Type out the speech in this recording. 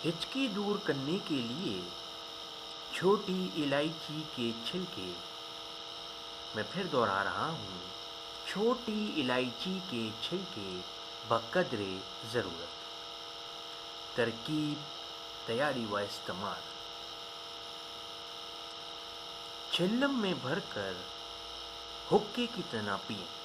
हिचकी दूर करने के लिए छोटी इलायची के छिलके, मैं फिर दोहरा रहा हूँ, छोटी इलायची के छिलके बक़द्रे ज़रूरत। तरकीब, तैयारी व इस्तेमाल। चिल्लम में भरकर हुक्के की तरह पिएं।